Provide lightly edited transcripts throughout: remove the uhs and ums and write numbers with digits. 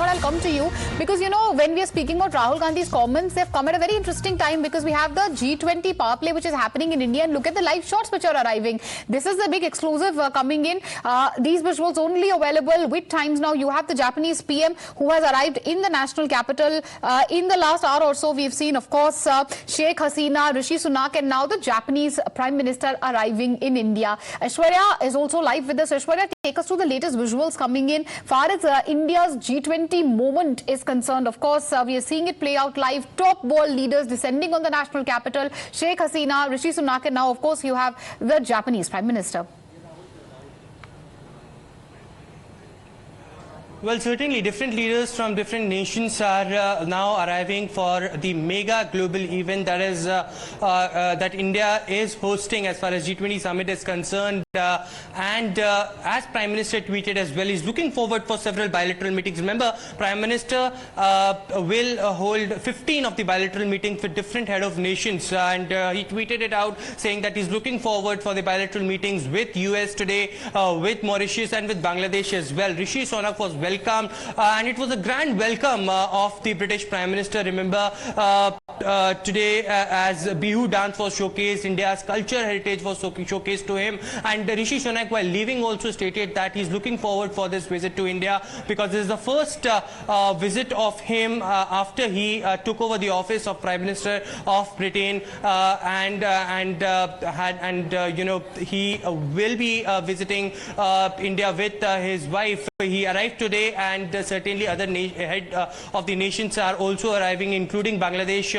I'll come to you because, when we are speaking about Rahul Gandhi's comments, they've come at a very interesting time because we have the G20 power play which is happening in India, and look at the live shots which are arriving. This is the big exclusive coming in. These visuals only available with Times Now. You have the Japanese PM who has arrived in the national capital. In the last hour or so, we've seen, of course, Sheikh Hasina, Rishi Sunak, and now the Japanese Prime Minister arriving in India. Aishwarya is also live with us. Aishwarya, take us through the latest visuals coming in. Far as India's G20 moment is concerned, of course, we are seeing it play out live. Top world leaders descending on the national capital. Sheikh Hasina, Rishi Sunak, and now, of course, you have the Japanese Prime Minister. Well, certainly different leaders from different nations are now arriving for the mega global event that is that India is hosting as far as G20 Summit is concerned. As Prime Minister tweeted as well, he's looking forward for several bilateral meetings. Remember, Prime Minister will hold 15 of the bilateral meetings with different head of nations, and he tweeted it out saying that he's looking forward for the bilateral meetings with US today, with Mauritius and with Bangladesh as well. Rishi Sunak was welcomed, and it was a grand welcome of the British Prime Minister. Remember, today as Bihu dance was showcased, India's culture heritage was showcased to him, and Rishi Sunak, while leaving, also stated that he's looking forward for this visit to India because this is the first visit of him after he took over the office of Prime Minister of Britain, he will be visiting India with his wife. He arrived today, and certainly other head of the nations are also arriving, including Bangladesh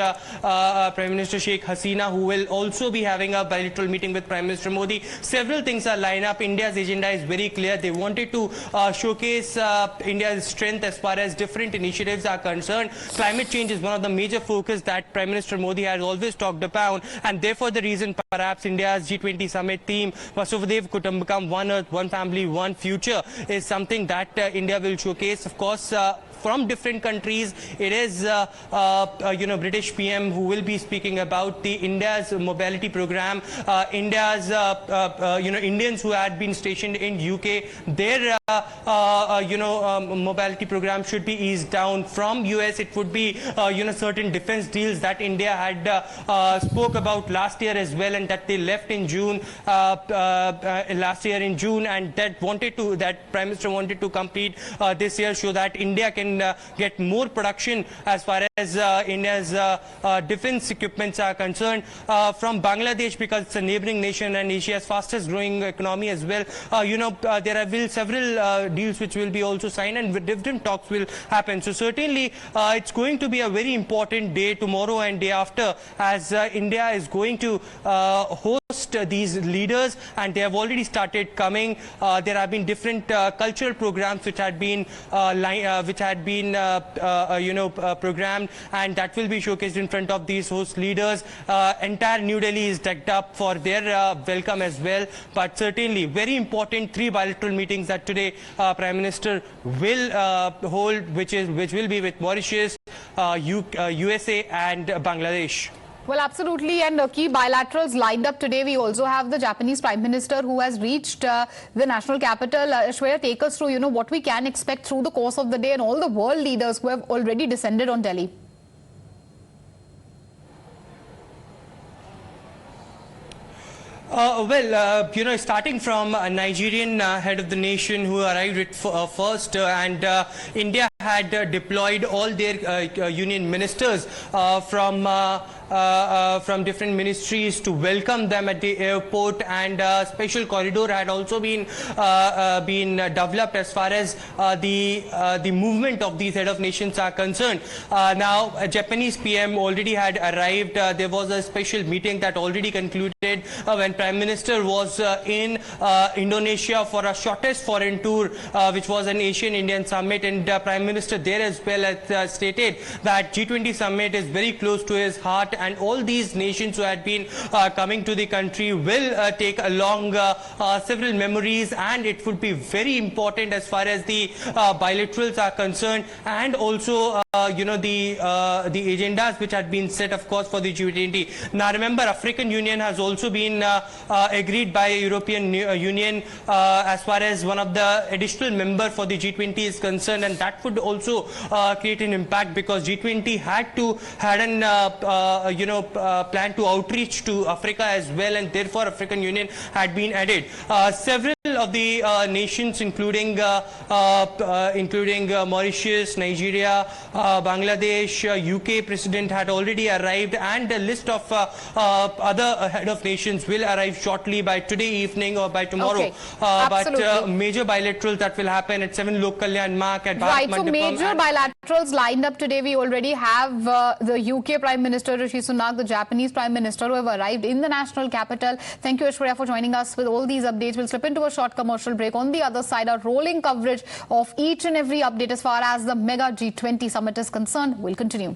Prime Minister Sheikh Hasina, who will also be having a bilateral meeting with Prime Minister Modi. Several things are lined up. India's agenda is very clear. They wanted to showcase India's strength as far as different initiatives are concerned. Climate change is one of the major focus that Prime Minister Modi has always talked about, and therefore the reason perhaps India's G20 Summit theme, Vasudev Kutumbakam, One Earth, One Family, One Future, is something that India will showcase. Of course, from different countries, it is British PM who will be speaking about the India's mobility program. India's Indians who had been stationed in UK, their mobility program should be eased down. From US, it would be certain defense deals that India had spoke about last year as well, and that they left in June last year in June, and that Prime Minister wanted to complete this year, so that India can get more production as far as India's defense equipments are concerned. From Bangladesh, because it's a neighboring nation and Asia's fastest growing economy as well, there are several deals which will be also signed, and different talks will happen. So certainly it's going to be a very important day tomorrow and day after, as India is going to host these leaders, and they have already started coming. There have been different cultural programs which had been programmed, and that will be showcased in front of these host leaders. Entire New Delhi is decked up for their welcome as well. But certainly very important 3 bilateral meetings that today Prime Minister will hold, which will be with Mauritius, USA and Bangladesh. Well, absolutely, and key bilaterals lined up today. We also have the Japanese Prime Minister who has reached the national capital. Aishwarya, take us through, what we can expect through the course of the day, and all the world leaders who have already descended on Delhi. Starting from a Nigerian head of the nation who arrived first, and India had deployed all their union ministers from different ministries to welcome them at the airport, and a special corridor had also been developed as far as the movement of these head of nations are concerned. Now, a Japanese PM already had arrived. There was a special meeting that already concluded when Prime Minister was in Indonesia for a shortest foreign tour, which was an Asian-Indian summit, and Prime Minister there as well has stated that G20 summit is very close to his heart, and all these nations who had been coming to the country will take along several memories, and it would be very important as far as the bilaterals are concerned, and also the agendas which had been set, of course, for the G20. Now remember, African Union has also been agreed by European Union as far as one of the additional member for the G20 is concerned, and that would also create an impact, because G20 had an plan to outreach to Africa as well, and therefore African Union had been added. Several of the nations, including Mauritius, Nigeria, Bangladesh, UK president had already arrived, and a list of other head of nations will arrive shortly by today evening or by tomorrow. Okay. But major bilaterals that will happen at 7 Lok Kalyan Mark at Bharat Right, so major bilaterals lined up today. We already have the UK Prime Minister Rishi Sunak, the Japanese Prime Minister, who have arrived in the national capital. Thank you, Aishwarya, for joining us with all these updates. We'll slip into a short commercial break. On the other side, our rolling coverage of each and every update as far as the mega G20 summit is concerned will continue.